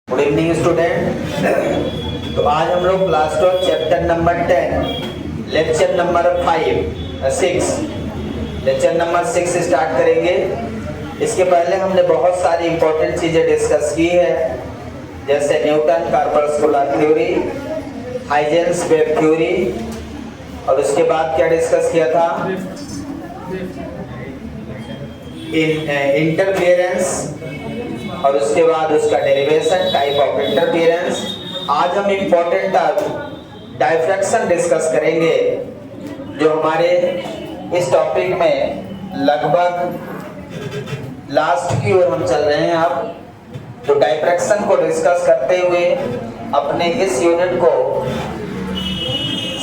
Good evening student. तो आज हम लोग class 12 chapter number 10 lecture number 6 lecture number 6 start करेंगे। इसके पहले हमने बहुत सारी इंपॉर्टेंट चीज़ें डिस्कस की है, जैसे Newton corpuscular theory, Huygens wave theory, और उसके बाद क्या डिस्कस किया था, इंटरफेरेंस, और उसके बाद उसका डेरिवेशन, टाइप ऑफ इंटरफेरेंस। आज हम इम्पोर्टेंट डायफ्रैक्शन डिस्कस करेंगे, जो हमारे इस टॉपिक में लगभग लास्ट की ओर हम चल रहे हैं अब। तो डायफ्रैक्शन को डिस्कस करते हुए अपने इस यूनिट को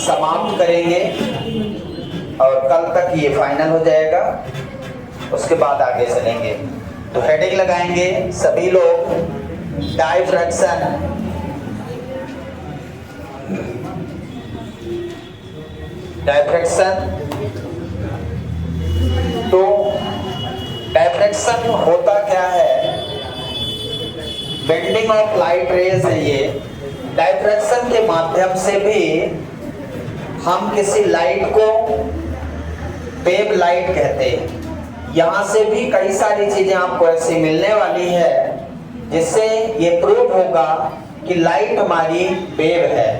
समाप्त करेंगे और कल तक ये फाइनल हो जाएगा। उसके बाद आगे चलेंगे। तो हेडिंग लगाएंगे सभी लोग, डायफ्रैक्शन। डायफ्रैक्शन तो डायफ्रैक्शन होता क्या है? बेंडिंग ऑफ लाइट रेज है ये। डायफ्रैक्शन के माध्यम से भी हम किसी लाइट को वेव लाइट कहते हैं। यहाँ से भी कई सारी चीजें आपको ऐसी मिलने वाली है जिससे ये प्रूव होगा कि लाइट हमारी वेव है।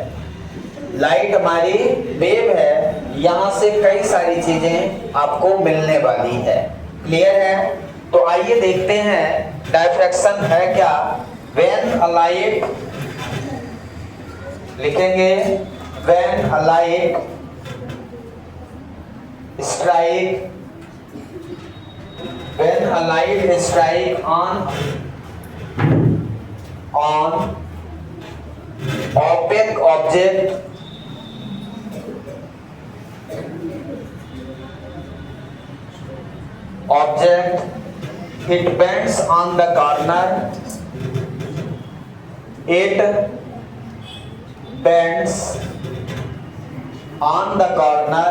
लाइट हमारी वेव है, यहाँ से कई सारी चीजें आपको मिलने वाली है। क्लियर है? तो आइए देखते हैं डायफ्रैक्शन है क्या। व्हेन अ लाइट, लिखेंगे when a light strike, when a light strike on opaque object, it bends on the corner, it bends on the corner,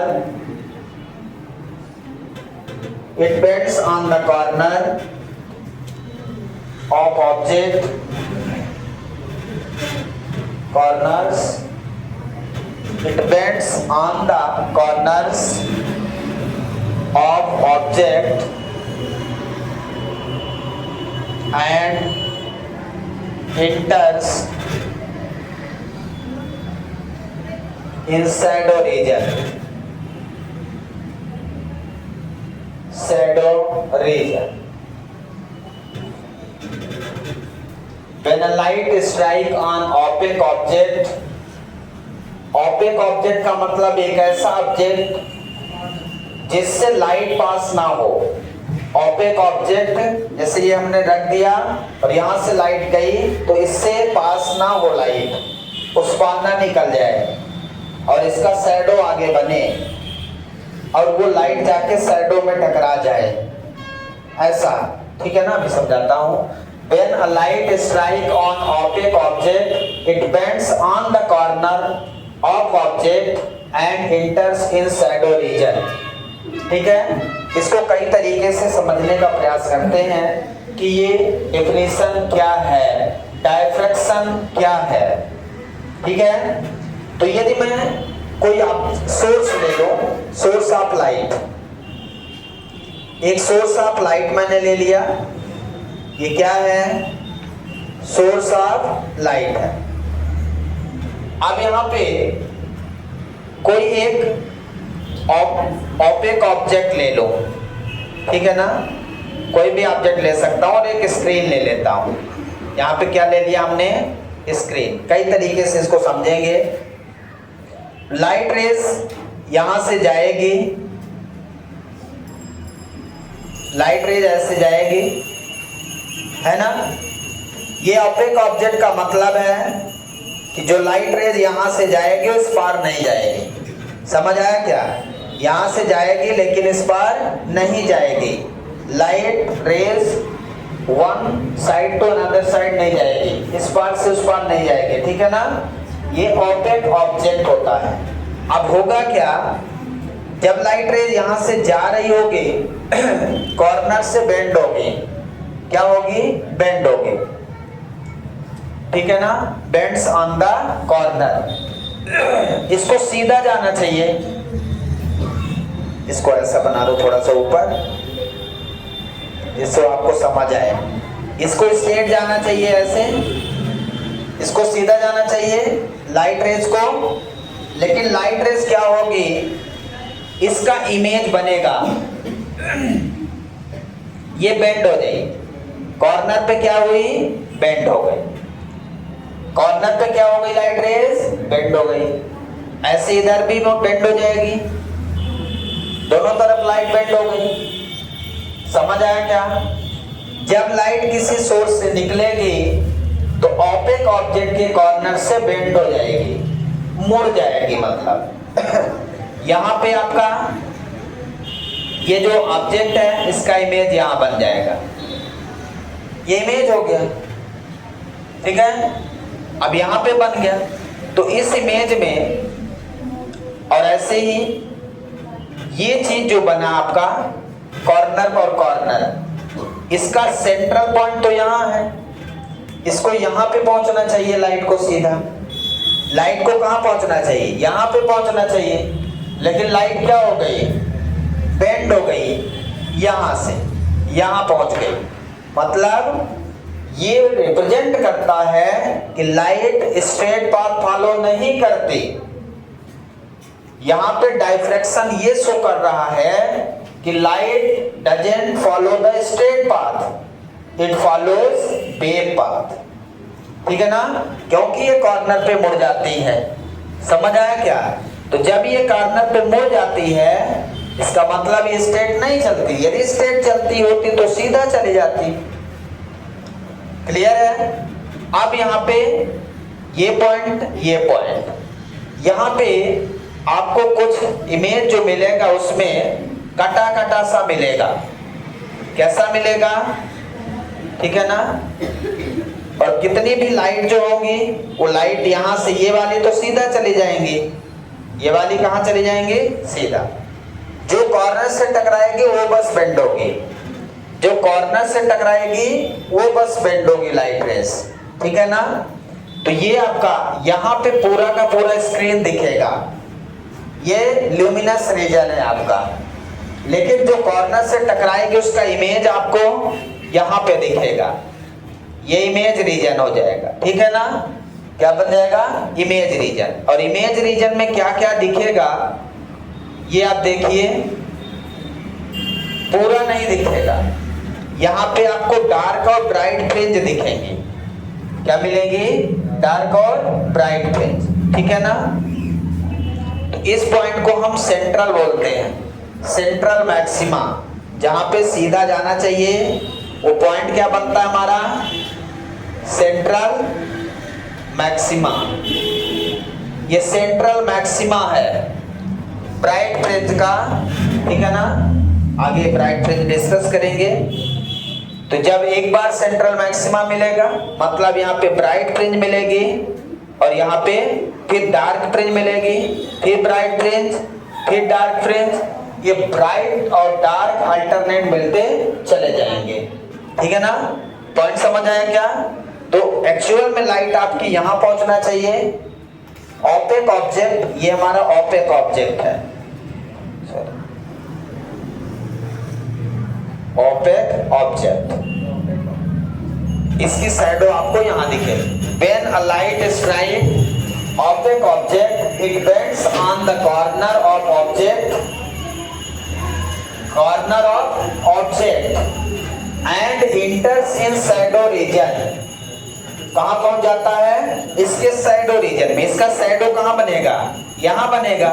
it bends on the corner of object, corners, it bends on the corners of object and enters in shadow region. Shadow region. When a light strike on opaque object, opaque object का मतलब एक ऐसा object जिससे light pass ना हो। opaque object जैसे ये हमने रख दिया और यहाँ से लाइट गई तो इससे पास ना हो लाइट, उस पार ना निकल जाए और इसका शैडो आगे बने और वो लाइट जाके शैडो में टकरा जाए, ऐसा। ठीक है ना? अभी समझाता हूँ। When a light strike on opaque object, it bends on the corner of object and enters in shadow region. ठीक है? इसको कई तरीके से समझने का प्रयास करते हैं कि ये डेफिनेशन क्या है, डायफ्रैक्शन क्या है। ठीक है? तो यदि मैं कोई आप सोर्स ले लो, सोर्स ऑफ लाइट, एक सोर्स ऑफ लाइट मैंने ले लिया, ये क्या है? सोर्स ऑफ लाइट है। अब यहाँ पे कोई एक ओपेक ऑब्जेक्ट ले लो, ठीक है ना? कोई भी ऑब्जेक्ट ले सकता हूँ और एक स्क्रीन ले लेता हूँ। यहाँ पे क्या ले लिया हमने? स्क्रीन। कई तरीके से इसको समझेंगे। लाइट रेस यहां से जाएगी, लाइट रेज ऐसे जाएगी, है ना? ये ओपेक ऑब्जेक्ट का मतलब है कि जो लाइट रेज यहां से जाएगी उस पार नहीं जाएगी। समझ आया क्या? यहां से जाएगी लेकिन इस पार नहीं जाएगी। Light rays one side to another side नहीं जाएगी, इस पार से उस पार नहीं जाएगी। ठीक है ना? ये ओपेक ऑब्जेक्ट होता है। अब होगा क्या, जब लाइट रेज यहां से जा रही होगी कॉर्नर से बेंड होगी, क्या होगी? बेंड होगी। ठीक है ना, बेंड्स ऑन द कॉर्नर। इसको सीधा जाना चाहिए, इसको ऐसा बना दो थोड़ा सा ऊपर, जिससे आपको समझ आए। इसको स्ट्रेट जाना चाहिए ऐसे, इसको सीधा जाना चाहिए लाइट रेज को। लेकिन लाइट रेज क्या होगी, इसका इमेज बनेगा, ये बेंड हो जाएगी। कॉर्नर पे क्या हुई, बेंड हो गई। कॉर्नर पे क्या हो गई, लाइट रेज बेंड हो गई। ऐसे इधर भी वो बेंड हो जाएगी, दोनों तरफ लाइट बेंड हो गई। समझ आया क्या? जब लाइट किसी सोर्स से निकलेगी तो ऑपेक ऑब्जेक्ट के कॉर्नर से बेंड हो जाएगी, मुड़ जाएगी। मतलब यहां पे आपका ये जो ऑब्जेक्ट है इसका इमेज यहां बन जाएगा, ये इमेज हो गया, ठीक है। अब यहां पे बन गया, तो इस इमेज में और ऐसे ही ये चीज जो बना आपका कॉर्नर और कॉर्नर, इसका सेंट्रल पॉइंट तो यहां है, इसको यहां पे पहुंचना चाहिए लाइट को सीधा। लाइट को कहां पहुंचना चाहिए, यहां पे पहुंचना चाहिए। लेकिन लाइट क्या हो गई, बेंड हो गई, यहां से यहां पहुंच गई। मतलब ये रिप्रेजेंट करता है कि लाइट स्ट्रेट पाथ फॉलो नहीं करती। यहां पे डायफ्रैक्शन ये शो कर रहा है कि light doesn't follow the straight path, it follows wave path, ठीक है ना, क्योंकि ये कॉर्नर पे मुड़ जाती है। समझ आया क्या? तो जब ये कॉर्नर पे मुड़ जाती है, इसका मतलब ये स्ट्रेट नहीं चलती। यदि स्ट्रेट चलती होती तो सीधा चली जाती। क्लियर है? अब यहाँ पे ये पॉइंट, ये पॉइंट, यहाँ पे आपको कुछ इमेज जो मिलेगा उसमें कटा कटा सा मिलेगा। कैसा मिलेगा, ठीक है ना। और कितनी भी लाइट जो होंगी वो लाइट यहाँ से, ये वाली तो सीधा चली जाएंगी, ये वाली कहाँ चली जाएंगी, सीधा। जो कॉर्नर से टकराएगी वो बस बेंड होगी, जो कॉर्नर से टकराएगी वो बस बेंड होगी लाइट रेस, ठीक है ना। तो ये आपका यहाँ पे पूरा का पूरा स्क्रीन दिखेगा, ये ल्यूमिनस रीजन है आपका। लेकिन जो कॉर्नर से टकराएगी उसका इमेज आपको यहाँ पे दिखेगा, ये इमेज रीजन हो जाएगा, ठीक है ना। क्या बन जाएगा, इमेज रीजन। और इमेज रीजन में क्या क्या दिखेगा ये आप देखिए, पूरा नहीं दिखेगा। यहाँ पे आपको डार्क और ब्राइट फ्रिंज दिखेंगे। क्या मिलेगी, डार्क और ब्राइट फ्रिंज, ठीक है ना। तो इस पॉइंट को हम सेंट्रल बोलते हैं, सेंट्रल मैक्सिमा। जहां पे सीधा जाना चाहिए वो पॉइंट क्या बनता है हमारा, सेंट्रल मैक्सिमा। ये सेंट्रल मैक्सिमा है ब्राइट फ्रिंज का, ठीक है ना। आगे ब्राइट फ्रिंज डिस्कस करेंगे। तो जब एक बार सेंट्रल मैक्सिमा मिलेगा मतलब यहाँ पे ब्राइट फ्रिंज मिलेगी, और यहाँ पे फिर डार्क फ्रिंज मिलेगी, फिर ब्राइट फ्रिंज, फिर डार्क फ्रिंज। ये ब्राइट और डार्क अल्टरनेट मिलते चले जाएंगे, ठीक है ना। पॉइंट समझ आया क्या? तो एक्चुअल में लाइट आपकी यहाँ पहुंचना चाहिए। ऑपेक ऑब्जेक्ट, ये हमारा ऑपेक ऑब्जेक्ट है, ऑपेक ऑब्जेक्ट, इसकी शैडो आपको यहां दिखे। When a light strikes opaque object, it bends on the corner of object and enters in shadow region। कहां पहुंच जाता है, इसके शैडो रीजन में। इसका शैडो कहां बनेगा, यहां बनेगा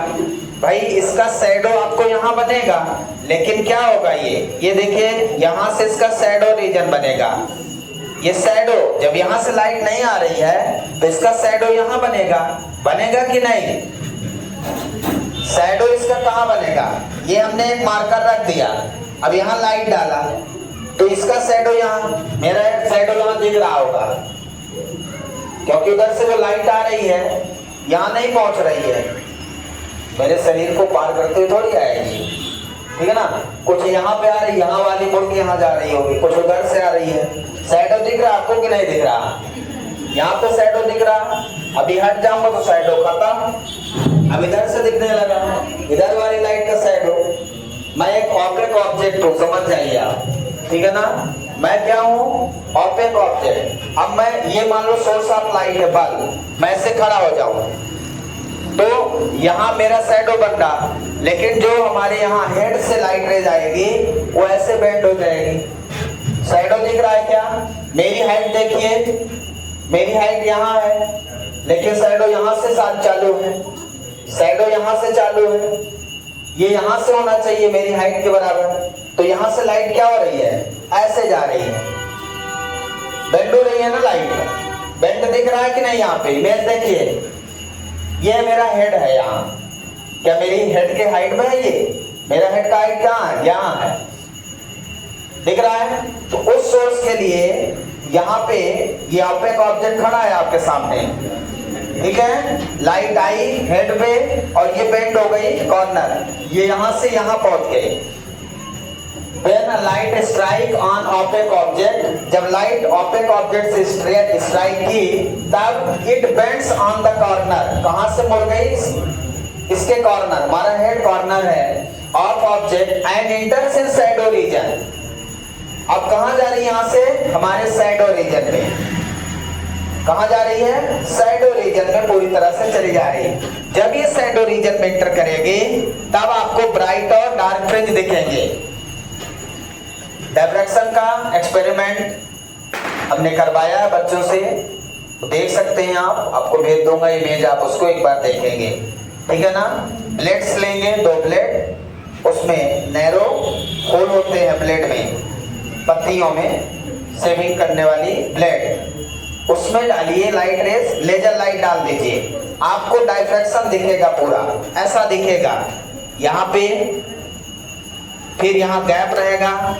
भाई, इसका शैडो आपको यहां बनेगा। लेकिन क्या होगा, ये देखिए यहां से इसका शैडो रीजन बनेगा। ये शैडो जब यहां से लाइट नहीं आ रही है तो इसका शैडो यहां बनेगा, बनेगा कि नहीं? शैडो इसका कहां बनेगा, ये हमने एक मार्कर रख दिया, अब यहां लाइट डाला तो इसका शैडो यहां, मेरा शैडो यहां दिख रहा होगा, क्योंकि उधर से जो लाइट आ रही है यहां नहीं पहुंच रही है, मेरे शरीर को पार करते हुए थोड़ी आएगी, ठीक है ना। कुछ यहाँ पे आ रही, यहाँ वाली मुड़ के यहाँ जा रही होगी, कुछ उधर से आ रही है। शैडो दिख रहा आपको कि नहीं दिख रहा, यहाँ पे शैडो दिख रहा, अभी हट जाऊंगा तो शैडो खत्म। अब इधर से दिखने लगा, इधर वाली लाइट का शैडो। मैं एक ऑब्जेक्ट हूँ, समझ जाइए आप, ठीक है ना। मैं क्या हूँ? Object object. अब मैं ये मान लो सोर्स ऑफ लाइट है बल्ब, मैं इससे खड़ा हो जाऊं तो यहाँ मेरा शैडो बन रहा, लेकिन जो हमारे यहाँ हेड से लाइट रेज आएगी वो ऐसे बेंड हो जाएगी। शैडो दिख रहा है क्या? मेरी हाइट देखिए, मेरी हाइट यहाँ है, लेकिन शैडो यहाँ से साथ चालू है, शैडो यहाँ से चालू है, ये यहाँ से होना चाहिए मेरी हाइट के बराबर। तो यहाँ से लाइट क्या हो रही है? ऐसे जा रही है, बेंड हो रही है ना लाइट। बेंड दिख रहा है कि नहीं? यहाँ पे इमेज देखिए, ये मेरा हेड है यहाँ। क्या मेरी हेड के हाइट में है? ये मेरा हेड का हाइट कहाँ है? यहाँ है, दिख रहा है। तो उस सोर्स के लिए यहाँ पे ये ऑब्जेक्ट खड़ा है आपके सामने, ठीक है। लाइट आई हेड पे और ये बेंड हो गई कॉर्नर, ये यहाँ से यहाँ पहुंच गई। When a light strike on opaque object, जब लाइट opaque object से स्ट्राइक की तब it bends on the corner। कहाँ से मुड़ गई? इसके कॉर्नर, हमारा हेड कॉर्नर है of object and enters in shadow region। अब कहाँ जा रही है? यहाँ से हमारे शैडो रीजन में। कहाँ जा रही है? शैडो रीजन में पूरी तरह से चली जा रही है। जब ये शैडो रीजन में एंटर करेगी तब आपको ब्राइट और डार्क फ्रिंज दिखेंगे। डायफ्रैक्शन का एक्सपेरिमेंट हमने करवाया है बच्चों से, तो देख सकते हैं आप, आपको भेज दूंगा इमेज, आप उसको एक बार देखेंगे, ठीक है ना। ब्लेड्स लेंगे, 2 ब्लेड, उसमें नैरो होल होते हैं ब्लेड में, पत्तियों में सेविंग करने वाली ब्लेड, उसमें डालिए लाइट रेस, लेजर लाइट डाल दीजिए, आपको डायफ्रैक्शन दिखेगा पूरा, ऐसा दिखेगा यहाँ पे। फिर यहाँ गैप रहेगा,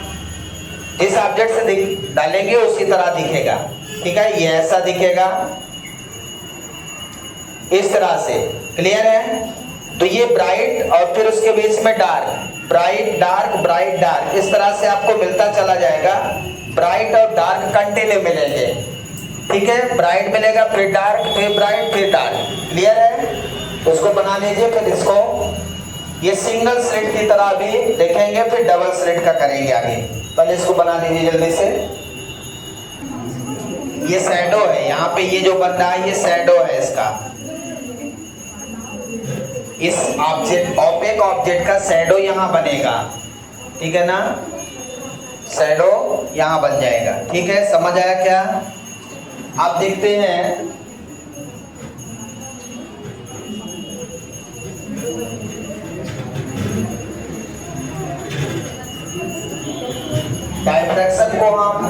जिस ऑब्जेक्ट से डालेंगे उसी तरह दिखेगा, ठीक है। ये ऐसा दिखेगा इस तरह से, क्लियर है। तो ये ब्राइट और फिर उसके बीच में dark, bright dark, bright dark, इस तरह से आपको मिलता चला जाएगा। ब्राइट और डार्क कंटिन्यू मिलेंगे, ठीक है। ब्राइट मिलेगा, फिर डार्क, फिर ब्राइट, फिर डार्क, क्लियर है। तो उसको बना लीजिए। फिर इसको ये सिंगल स्लिट की तरह भी देखेंगे, फिर डबल स्लिट का करेंगे आगे। पहले इसको बना लीजिए जल्दी से। ये शैडो है, यहाँ पे ये जो बन रहा है ये शैडो है इसका। इस ऑब्जेक्ट, ओपेक ऑब्जेक्ट का शैडो यहाँ बनेगा, ठीक है ना। शैडो यहाँ बन जाएगा, ठीक है। समझ आया क्या? आप देखते हैं डायफ्रैक्शन को हम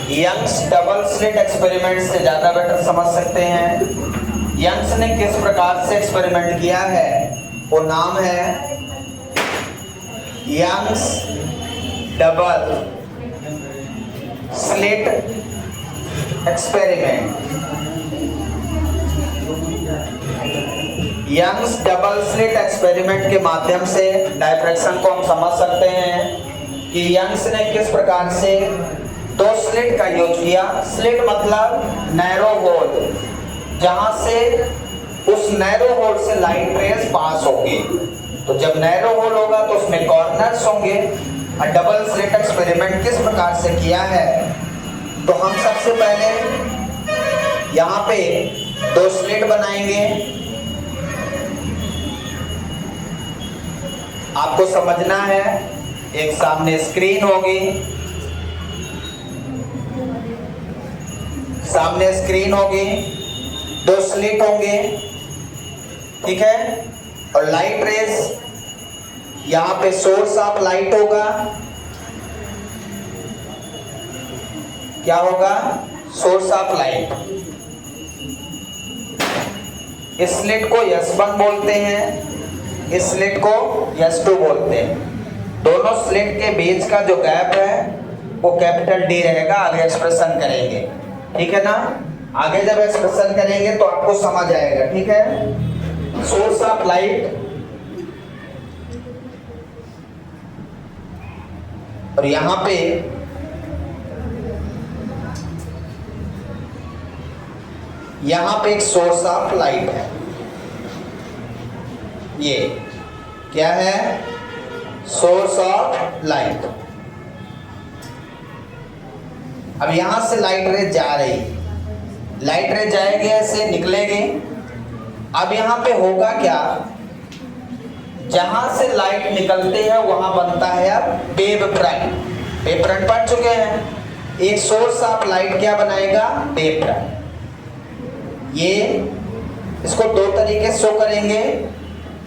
यंग्स डबल स्लिट एक्सपेरिमेंट से ज़्यादा बेटर समझ सकते हैं। यंग्स ने किस प्रकार से एक्सपेरिमेंट किया है, वो नाम है Young's double slit experiment. Young's double slit experiment के माध्यम से डायफ्रैक्शन को हम समझ सकते हैं कि यंग्स ने किस प्रकार से 2 स्लिट का यूज किया। स्लिट मतलब नैरो होल, जहां से उस नैरो होल से लाइट रेज पास होगी। तो जब नैरो होल होगा तो उसमें कॉर्नर्स होंगे। और डबल स्लिट एक्सपेरिमेंट किस प्रकार से किया है, तो हम सबसे पहले यहाँ पे 2 स्लिट बनाएंगे। आपको समझना है, एक सामने स्क्रीन होगी, सामने स्क्रीन होगी, 2 स्लिट होंगे, ठीक है। और लाइट रेस, यहाँ पे सोर्स ऑफ लाइट होगा, क्या होगा? Source of light. इस स्लिट को S1 बोलते हैं, इस स्लिट को S2 बोलते हैं। दोनों स्लिट के बीच का जो गैप है वो कैपिटल D रहेगा। आगे एक्सप्रेशन करेंगे, ठीक है ना। आगे जब एक्सप्रेशन करेंगे तो आपको समझ आएगा, ठीक है। सोर्स ऑफ लाइट, और यहाँ पे यहां पे एक सोर्स ऑफ लाइट है, ये क्या है, सोर्स ऑफ लाइट। अब यहां से लाइट रे जा रही, लाइट रे जाएगी ऐसे निकलेगी। अब यहां पे होगा क्या, जहां से लाइट निकलते हैं वहां बनता है अब वेव फ्रंट। वेव फ्रंट पढ़ चुके हैं। एक सोर्स ऑफ लाइट क्या बनाएगा, वेव फ्रंट। ये इसको दो तरीके से शो करेंगे,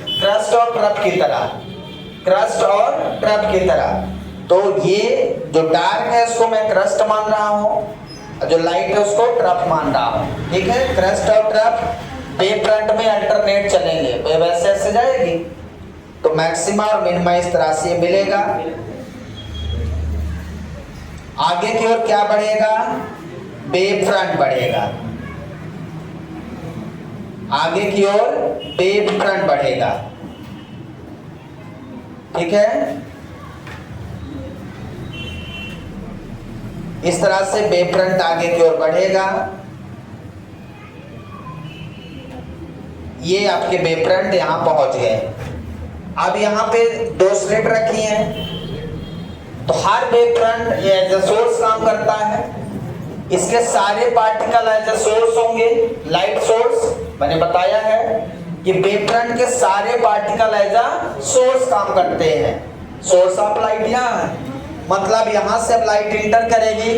क्रस्ट और ट्रफ की तरह, क्रस्ट और ट्रफ की तरह। तो ये जो डार्क है उसको मैं क्रस्ट मान रहा हूं और जो लाइट है उसको ट्रफ मान रहा हूं, ठीक है। क्रस्ट और ट्रफ वेव फ्रंट में अल्टरनेट चलेंगे, वेव ऐसे ऐसे जाएगी तो मैक्सिमा और मिनिमा इस तरह से मिलेगा। आगे की ओर क्या बढ़ेगा, वेव फ्रंट बढ़ेगा, आगे की ओर वेव फ्रंट बढ़ेगा, ठीक है। इस तरह से वेव फ्रंट आगे की ओर बढ़ेगा। ये आपके वेव फ्रंट यहां पहुंच गए। अब यहां पे दो स्लिट रखी हैं, तो हर wave front as a source काम करता है। इसके सारे पार्टिकल एज अ सोर्स होंगे, लाइट सोर्स मैंने बताया है कि वेव फ्रंट के सारे पार्टिकल एज अ सोर्स काम करते हैं। सोर्स ऑफ लाइट यहाँ है, मतलब यहां से अब लाइट इंटर करेगी,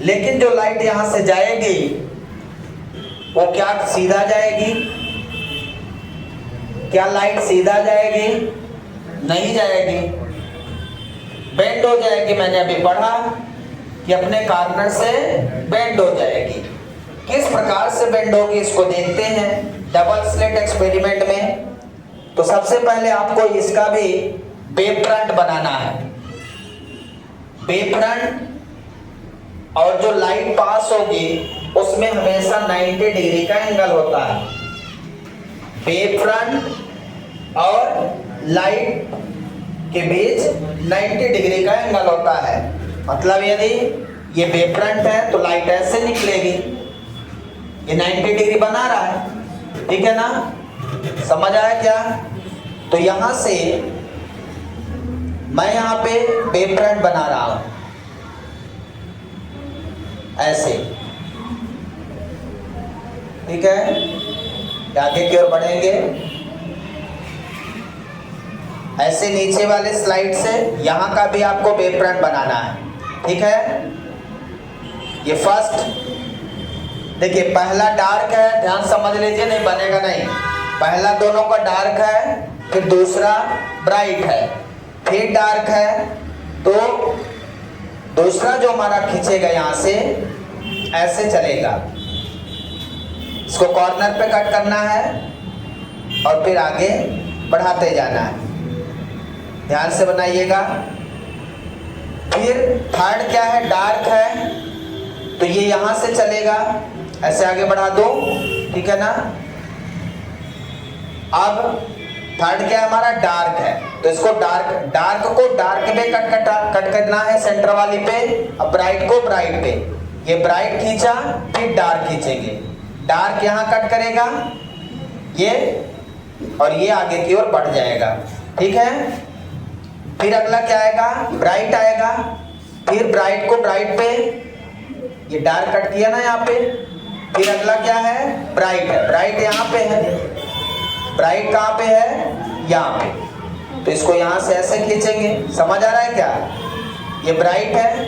लेकिन जो लाइट यहां से जाएगी वो क्या सीधा जाएगी, क्या लाइट सीधा जाएगी, नहीं जाएगी, बेंड हो जाएगी। मैंने अभी पढ़ा कि अपने कॉर्नर से बेंड हो जाएगी। किस प्रकार से बेंड होगी इसको देखते हैं डबल स्लिट एक्सपेरिमेंट में। तो सबसे पहले आपको इसका भी वेव फ्रंट बनाना है। वेव फ्रंट और जो लाइट पास होगी उसमें हमेशा 90 डिग्री का एंगल होता है। वेव फ्रंट और लाइट के बीच 90 डिग्री का एंगल होता है। मतलब यदि ये वेव फ्रंट है तो लाइट ऐसे निकलेगी, ये 90 डिग्री बना रहा है, ठीक है ना, समझ आया क्या। तो यहां से मैं यहां पे वेव फ्रंट बना रहा हूं ऐसे, ठीक है। आगे की ओर बढ़ेंगे ऐसे, नीचे वाले स्लाइड से यहां का भी आपको वेव फ्रंट बनाना है, ठीक है। ये फर्स्ट देखिए, पहला डार्क है, ध्यान समझ लीजिए, नहीं बनेगा नहीं। पहला दोनों का डार्क है, फिर दूसरा ब्राइट है, फिर डार्क है, तो दूसरा जो हमारा खींचेगा यहां से ऐसे चलेगा। इसको कॉर्नर पे कट करना है और फिर आगे बढ़ाते जाना है, ध्यान से बनाइएगा। फिर थर्ड क्या है, डार्क है, तो ये यहां से चलेगा, ऐसे आगे बढ़ा दो, ठीक है ना। अब थर्ड क्या है हमारा, डार्क है, तो इसको डार्क को डार्क पे कट करना है सेंटर वाली पे, अब ब्राइट को ब्राइट पे। ये ब्राइट खींचा, फिर डार्क खींचेंगे, डार्क यहाँ कट करेगा ये, और ये आगे की ओर बढ़ जाएगा, ठीक है। फिर अगला क्या आएगा, ब्राइट आएगा, फिर ब्राइट को ब्राइट पे, ये डार्क कट किया ना यहाँ पे। फिर अगला क्या है, ब्राइट है, ब्राइट यहाँ पे है, ब्राइट कहाँ पे है, यहाँ पे, तो इसको यहाँ से ऐसे खींचेंगे। समझ आ रहा है क्या, ये ब्राइट है,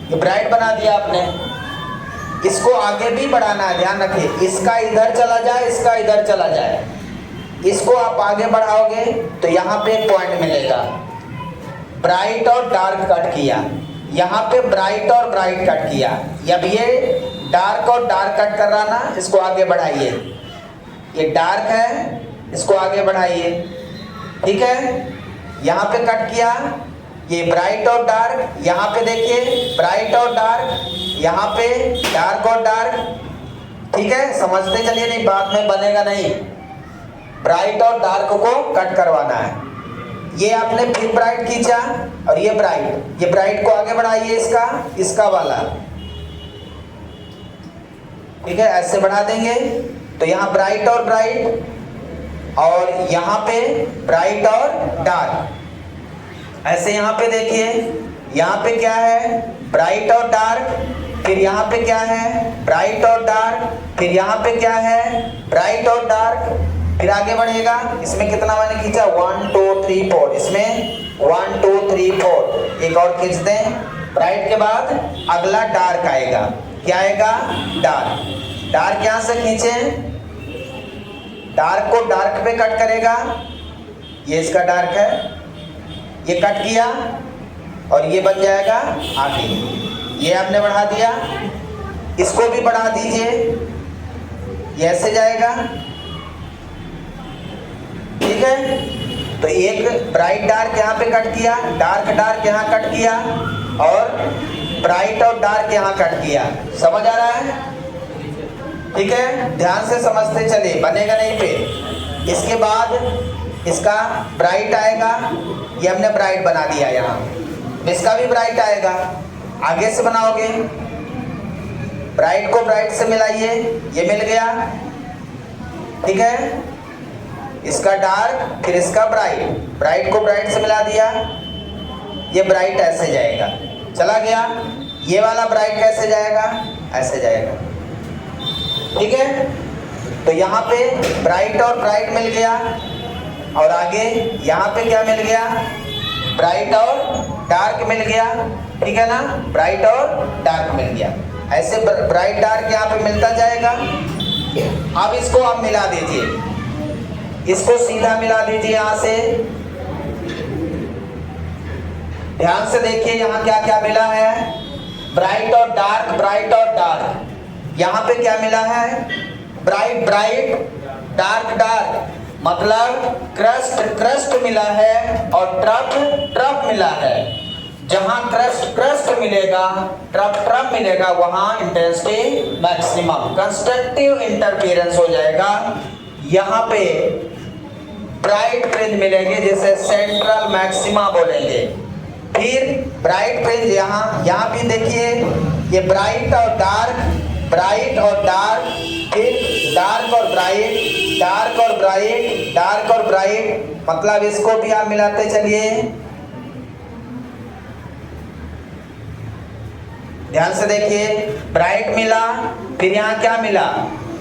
ये ब्राइट बना दिया आपने। इसको आगे भी बढ़ाना है, ध्यान रखिए, इसका इधर चला जाए, इसका इधर चला जाए। इसको आप आगे बढ़ाओगे तो यहाँ पे एक पॉइंट मिलेगा, ब्राइट और डार्क कट किया, यहाँ पे ब्राइट और ब्राइट कट किया। अब ये डार्क और डार्क कट कर रहा ना, इसको आगे बढ़ाइए, ये डार्क है, इसको आगे बढ़ाइए, ठीक है। यहाँ पे कट किया, ये ब्राइट और डार्क, यहाँ पे देखिए ब्राइट और डार्क, यहाँ पे डार्क और डार्क, ठीक है। समझते चलिए, नहीं बाद में बनेगा नहीं। ब्राइट और डार्क को कट करवाना है। ये आपने फिर ब्राइट खींचा और ये ब्राइट को आगे बढ़ाइए, इसका वाला, ठीक है, ऐसे बढ़ा देंगे तो यहाँ ब्राइट और ब्राइट, और यहाँ पे ब्राइट और डार्क। ऐसे यहाँ पे देखिए, यहाँ पे क्या है, ब्राइट और डार्क, फिर यहाँ पे क्या है, ब्राइट और डार्क, फिर यहाँ पे क्या है, ब्राइट और डार्क, फिर आगे बढ़ेगा। इसमें कितना मैंने खींचा, 1 2 3 4, इसमें 1 2 3 4, एक और खींच दें। ब्राइट के बाद अगला डार्क आएगा, क्या आएगा, डार्क। डार्क यहाँ से खींचें, डार्क को डार्क पे कट करेगा, ये इसका डार्क है, ये कट किया और ये बन जाएगा आगे। ये आपने बढ़ा दिया, इसको भी बढ़ा दीजिए, ये ऐसे जाएगा, ठीक है। तो एक ब्राइट डार्क यहाँ पे कट किया, डार्क डार्क यहाँ कट किया, और ब्राइट और डार्क यहाँ कट किया। समझ आ रहा है, ठीक है, ध्यान से समझते चले, बनेगा नहीं पे। इसके बाद इसका ब्राइट आएगा, ये हमने ब्राइट बना दिया यहाँ, इसका भी ब्राइट आएगा, आगे से बनाओगे, ब्राइट को ब्राइट से मिलाइए, ये मिल गया, ठीक है। इसका डार्क, फिर इसका ब्राइट, ब्राइट को ब्राइट से मिला दिया, ये ब्राइट ऐसे जाएगा, चला गया। ये वाला ब्राइट कैसे जाएगा, ऐसे जाएगा, ठीक है। तो यहाँ पे ब्राइट और ब्राइट मिल गया, और आगे यहाँ पे क्या मिल गया, ब्राइट और डार्क मिल गया, ठीक है ना, ब्राइट और डार्क मिल गया। ऐसे ब्राइट डार्क यहाँ पे मिलता जाएगा। अब इसको आप मिला दीजिए, इसको सीधा मिला दीजिए यहाँ से, ध्यान से देखिए यहाँ क्या क्या मिला है, ब्राइट और डार्क, ब्राइट और डार्क। यहाँ पे क्या मिला है, ब्राइट ब्राइट, डार्क डार्क, मतलब क्रस्ट क्रस्ट मिला है और ट्रप ट्रप मिला है। जहां क्रस्ट क्रस्ट मिलेगा, ट्रप ट्रप मिलेगा, वहां इंटेंसिटी मैक्सिमम, कंस्ट्रक्टिव इंटरफेरेंस हो जाएगा। यहाँ पे ब्राइट फ्रिंज मिलेंगे, जैसे सेंट्रल मैक्सिमा बोलेंगे। फिर ब्राइट फ्रिंज यहाँ भी देखिए, ये ब्राइट और डार्क, ब्राइट और डार्क, फिर डार्क और ब्राइट, डार्क और ब्राइट, डार्क और ब्राइट, मतलब इसको भी आप मिलाते चलिए, ध्यान से देखिए। ब्राइट मिला, फिर यहाँ क्या मिला,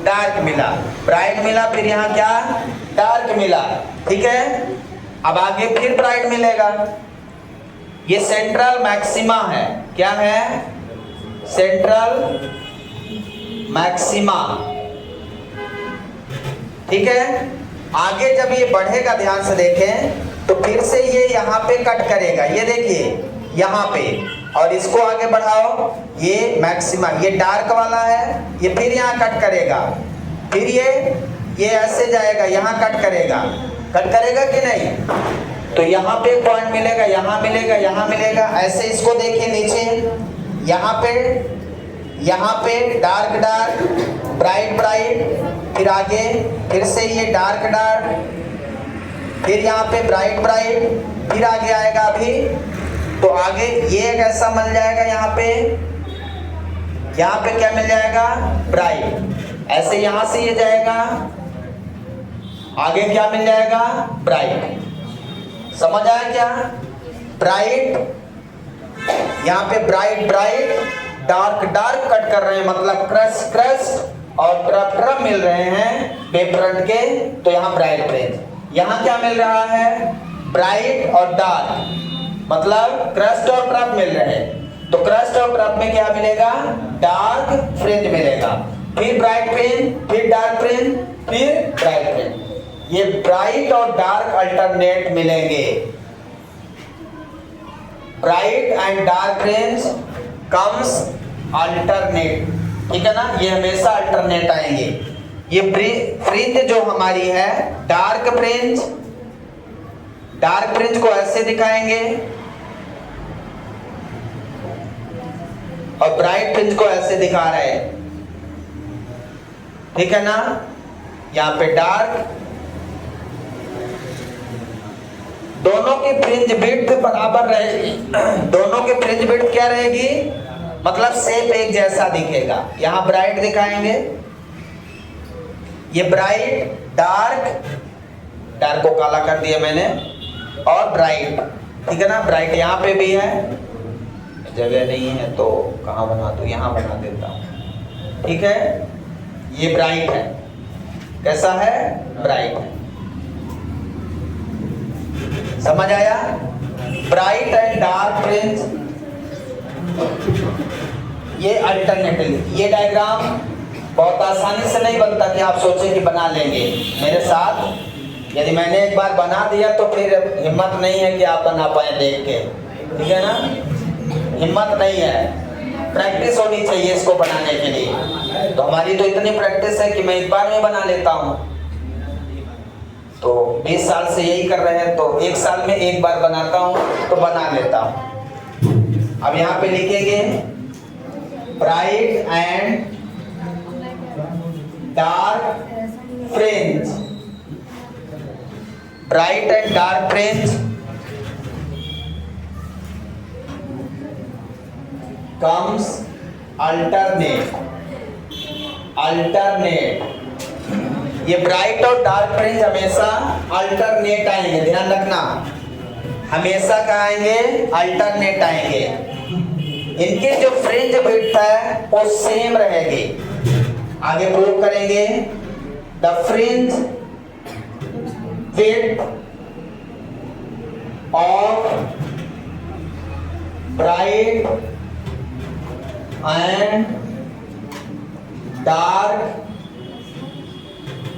डार्क मिला, ब्राइट मिला, फिर यहाँ क्या, डार्क मिला, ठीक है। अब आगे फिर ब्राइट मिलेगा, ये सेंट्रल मैक्सिमा है, क्या है, सेंट्रल मैक्सिमा, ठीक है। आगे जब ये बढ़ेगा, ध्यान से देखें, तो फिर से ये यहाँ पे कट करेगा, ये देखिए यहाँ पे, और इसको आगे बढ़ाओ, ये मैक्सिमा, ये डार्क वाला है, ये फिर यहाँ कट करेगा, फिर ये ऐसे जाएगा, यहाँ कट करेगा कि नहीं। तो यहाँ पे पॉइंट मिलेगा, यहाँ मिलेगा, यहाँ मिलेगा, ऐसे इसको देखिए नीचे, यहाँ पे डार्क डार्क, ब्राइट ब्राइट, फिर आगे फिर से ये डार्क डार्क, फिर यहाँ पे ब्राइट ब्राइट, फिर आगे आएगा अभी, तो आगे ये एक ऐसा मिल जाएगा, यहाँ पे क्या मिल जाएगा, ब्राइट, ऐसे यहाँ से ये जाएगा, आगे क्या मिल जाएगा, ब्राइट। समझ आया क्या, ब्राइट, यहाँ पे bright bright, dark dark cut कर रहे हैं, मतलब क्रस्ट क्रस्ट और ट्रप ट्रप मिल रहे हैं वेव फ्रंट के, तो यहाँ ब्राइट फ्रिंज। यहाँ क्या मिल रहा है, ब्राइट और डार्क, मतलब क्रस्ट और ट्रप मिल रहे हैं, तो क्रस्ट और ट्रप में क्या मिलेगा, डार्क फ्रिंज मिलेगा, फिर ब्राइट फ्रिंज, फिर डार्क फ्रिंज, फिर ब्राइट फ्रिंज। ये ब्राइट और डार्क अल्टरनेट मिलेंगे, bright and dark fringe comes alternate, ठीक है ना, ये हमेशा अल्टरनेट आएंगे। ये फ्रिंज जो हमारी है, डार्क फ्रिंज को ऐसे दिखाएंगे और ब्राइट फ्रिंज को ऐसे दिखा रहे हैं, ठीक है ना। यहाँ पे डार्क, दोनों की फ्रिंज विड्थ बराबर रहेगी, दोनों की फ्रिंज विड्थ क्या रहेगी, मतलब शेप एक जैसा दिखेगा। यहाँ ब्राइट दिखाएंगे, ये ब्राइट, डार्क, डार्क को काला कर दिया मैंने, और ब्राइट, ठीक है ना। ब्राइट यहाँ पे भी है, जगह नहीं है तो कहाँ बना दूँ, यहाँ बना देता हूँ, ठीक है। ये ब्राइट है, कैसा है, ब्राइट है, समझ आया। ब्राइट एंड डार्क फ्रिंज, ये अल्टरनेटली, ये डायग्राम बहुत आसानी से नहीं बनता कि आप सोचें कि बना लेंगे मेरे साथ। यदि मैंने एक बार बना दिया तो फिर हिम्मत नहीं है कि आप बना पाए देख के, ठीक है ना, हिम्मत नहीं है, प्रैक्टिस होनी चाहिए इसको बनाने के लिए। तो हमारी तो इतनी प्रैक्टिस है कि मैं एक बार में बना लेता हूँ, तो 20 साल से यही कर रहे हैं, तो एक साल में एक बार बनाता हूँ तो बना लेता हूँ। अब यहाँ पे लिखेंगे bright and dark fringe, bright and dark fringe comes alternate, alternate। ये ब्राइट और डार्क फ्रिंज हमेशा अल्टरनेट आएंगे, ध्यान रखना, हमेशा क्या आएंगे, अल्टरनेट आएंगे। इनकी जो फ्रिंज विड्थ है वो सेम रहेगी। आगे प्रूव करेंगे, the fringe width of bright and dark,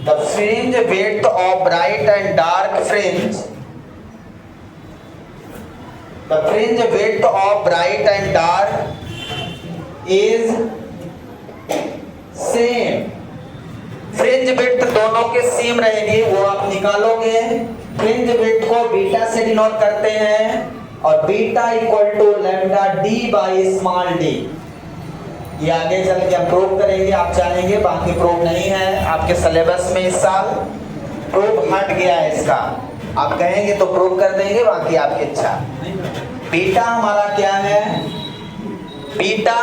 the fringe width of bright and dark fringe, the fringe width of bright and dark is same। Fringe width दोनों के सेम रहेगी, वो आप निकालोगे। फ्रिंज विड्थ को बीटा से denote करते हैं और beta equal to lambda D by small D. ये आगे चल के हम प्रूव करेंगे, आप चाहेंगे, बाकी प्रूव नहीं है आपके सिलेबस में। इस साल प्रूव हट गया है इसका, आप कहेंगे तो प्रूव कर देंगे, बाकी आपकी इच्छा। बीटा हमारा क्या है, बीटा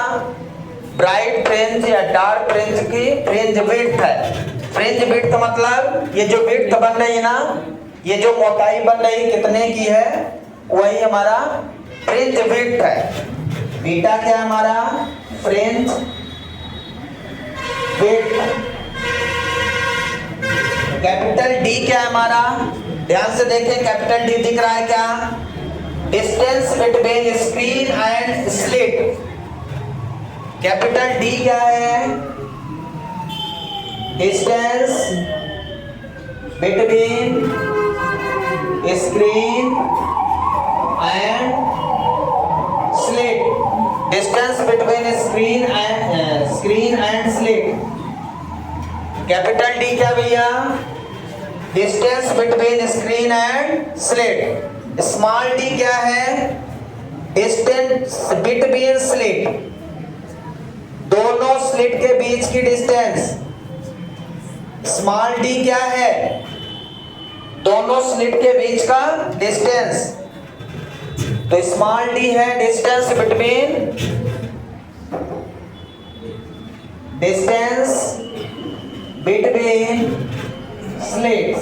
ब्राइट फ्रिंज या डार्क फ्रिंज की फ्रिंज विड्थ है। फ्रिंज विड्थ मतलब ये जो विड्थ बन रही है ना, ये जो मोटाई बन रही कितने की है, वही हमारा फ्रिंज विड्थ है। बीटा क्या है हमारा, फ्रिंज विड्थ। कैपिटल डी क्या है हमारा, ध्यान से देखें, कैपिटल डी दिख रहा है क्या, distance between screen and slit. Capital D क्या है, distance between screen and slit, distance between screen and slit. Capital D क्या भैया, distance between screen and slit. Small D क्या है, डिस्टेंस बिटवीन स्लिट, दोनों स्लिट के बीच की डिस्टेंस। स्मॉल डी क्या है, दोनों स्लिट के बीच का डिस्टेंस। तो स्मॉल डी है distance between slits.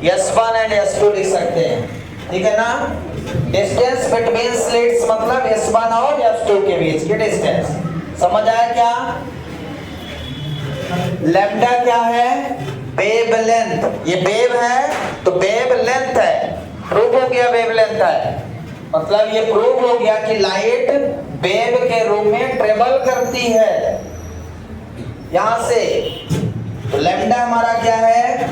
S1 and S2 लिख सकते हैं, ठीक है ना। डिस्टेंस बिटवीन स्लिट्स मतलब S1 और S2 के बीच की डिस्टेंस। समझ आया क्या। लैम्डा क्या है, वेव लेंथ। ये वेव है तो वेव लेंथ है, प्रूव हो गया वेव लेंथ है, मतलब ये प्रूव हो गया कि लाइट वेव के रूप में ट्रेवल करती है यहां से। तो लैम्डा हमारा क्या है,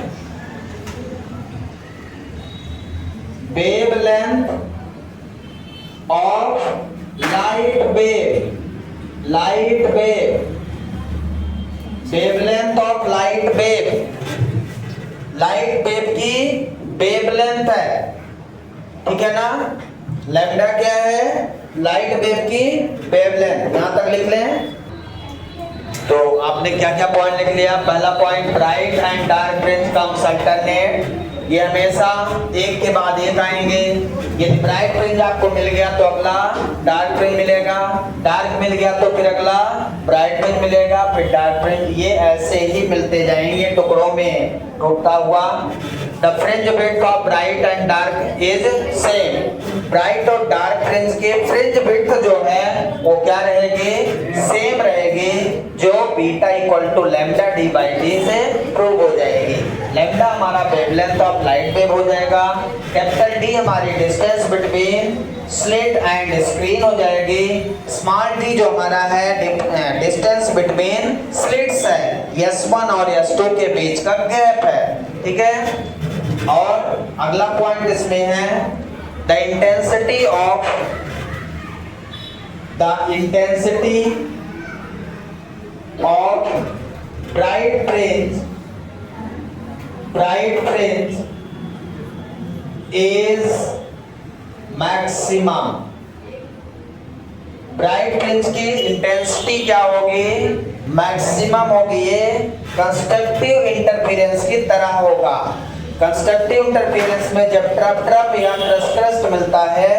wave length of light wave, light wave, wavelength of light wave, light wave की वेवलेंथ है, ठीक है ना। लैम्डा क्या है, लाइट वेव की वेवलेंथ। यहां तक लिख लें। तो आपने क्या क्या पॉइंट लिख लिया। पहला point, bright and dark fringe comes alternate. ये हमेशा एक के बाद एक आएंगे। यदि ब्राइट फ्रिंज आपको मिल गया तो अगला डार्क फ्रिंज मिलेगा, डार्क मिल गया तो फिर अगला ब्राइट फ्रिंज मिलेगा, फिर डार्क फ्रिंज। ये ऐसे ही मिलते जाएंगे टुकड़ों में टूटता हुआ। The fringe width of bright and dark is same. Bright और डार्क फ्रिंज के फ्रिंज विड्थ जो है वो क्या रहेगी, सेम रहेगी, जो beta equal to lambda D by D से प्रूव हो जाएगी। लैम्डा हमारा वेवलेंथ ऑफ लाइट वेव हो जाएगा, कैपिटल डी हमारी distance between slit and screen हो जाएगी, स्मॉल डी जो हमारा है डिस्टेंस बिटवीन स्लिट्स है, S1 और S2 के बीच का गैप है। ठीक है, और अगला पॉइंट इसमें है the intensity of bright fringe is maximum. Bright fringe की इंटेंसिटी क्या होगी, मैक्सिमम होगी। ये कंस्ट्रक्टिव इंटरफेरेंस की तरह होगा। कंस्ट्रक्टिव इंटरफेरेंस में जब ट्रप या क्रस्ट मिलता है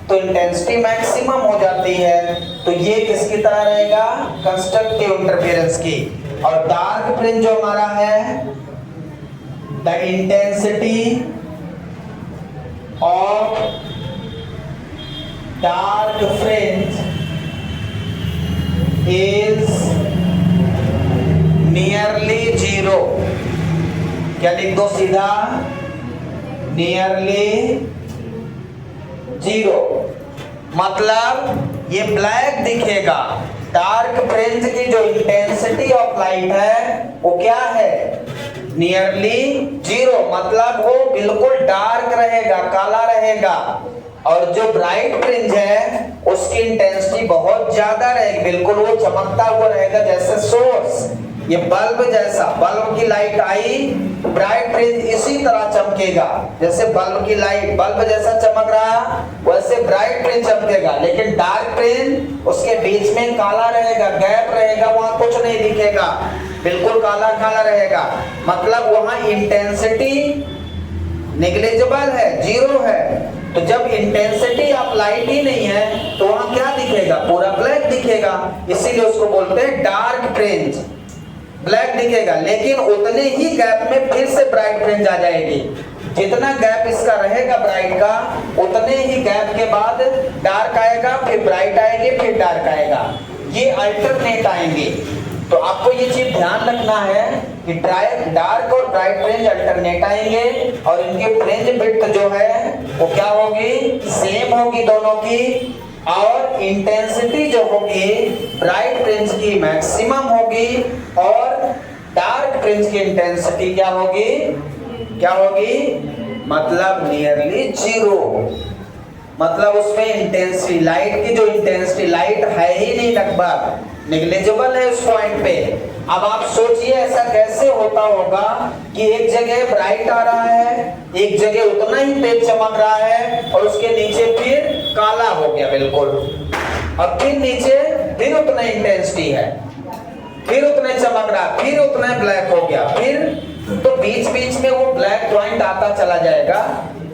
तो इंटेंसिटी मैक्सिमम हो जाती है, तो ये किसकी तरह रहेगा, कंस्ट्रक्टिव इंटरफेरेंस की। और डार्क फ्रिंज जो हमारा है, the intensity of dark fringe is nearly zero. क्या लिख दो सीधा, नियरली जीरो। मतलब ये ब्लैक दिखेगा। डार्क फ्रिंज की जो इंटेंसिटी ऑफ लाइट है वो क्या है, नियरली जीरो, मतलब वो बिल्कुल डार्क रहेगा, काला रहेगा। और जो ब्राइट फ्रिंज है उसकी इंटेंसिटी बहुत ज्यादा रहेगी, बिल्कुल वो चमकता हुआ रहेगा जैसे सोर्स। ये बल्ब जैसा, बल्ब की लाइट आई, ब्राइट फ्रिंज इसी तरह चमकेगा जैसे बल्ब की लाइट, बल्ब जैसा चमक रहा वैसे ब्राइट फ्रिंज चमकेगा। लेकिन डार्क फ्रिंज उसके बीच में काला रहेगा, गैप रहेगा, वहां कुछ नहीं दिखेगा, बिल्कुल काला काला रहेगा। मतलब वहां इंटेंसिटी नेग्लिजिबल है, जीरो है। तो जब इंटेंसिटी ऑफ लाइट ही नहीं है तो वहां क्या दिखेगा, पूरा ब्लैक दिखेगा। इसीलिए उसको बोलते हैं डार्क फ्रिंज, ब्लैक दिखेगा। लेकिन उतने ही गैप में फिर से ब्राइट फ्रिंज आ जाएगी। जितना गैप इसका रहेगा ब्राइट का, उतने ही गैप के बाद डार्क आएगा, फिर ब्राइट आएंगे, फिर डार्क आएगा। ये अल्टरनेट आएंगे। तो आपको ये चीज ध्यान रखना है कि डार्क और ब्राइट फ्रिंज अल्टरनेट आएंगे और इनकी फ्रिंज विड्थ जो है वो क्या होगी, सेम होगी दोनों की। और इंटेंसिटी जो होगी ब्राइट फ्रिंज की मैक्सिमम होगी और डार्क फ्रिंज की इंटेंसिटी क्या होगी, क्या होगी, मतलब नियरली जीरो। मतलब उसमें इंटेंसिटी लाइट की जो इंटेंसिटी लाइट है ही नहीं, लगभग नेग्लिजिबल है उस पॉइंट पे। अब आप सोचिए ऐसा कैसे होता होगा कि एक जगह ब्राइट आ रहा है, एक जगह उतना ही तेज चमक रहा है और उसके नीचे फिर काला हो गया बिल्कुल, और फिर नीचे फिर उतना इंटेंसिटी है, फिर उतने चमक रहा, फिर उतना ब्लैक हो गया, फिर तो बीच बीच में वो ब्लैक पॉइंट आता चला जाएगा।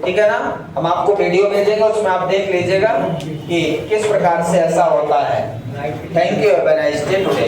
ठीक है ना, हम आपको वीडियो भेजेंगे, उसमें आप देख लीजिएगा कि किस प्रकार से ऐसा होता है। Thank you, have a nice day today.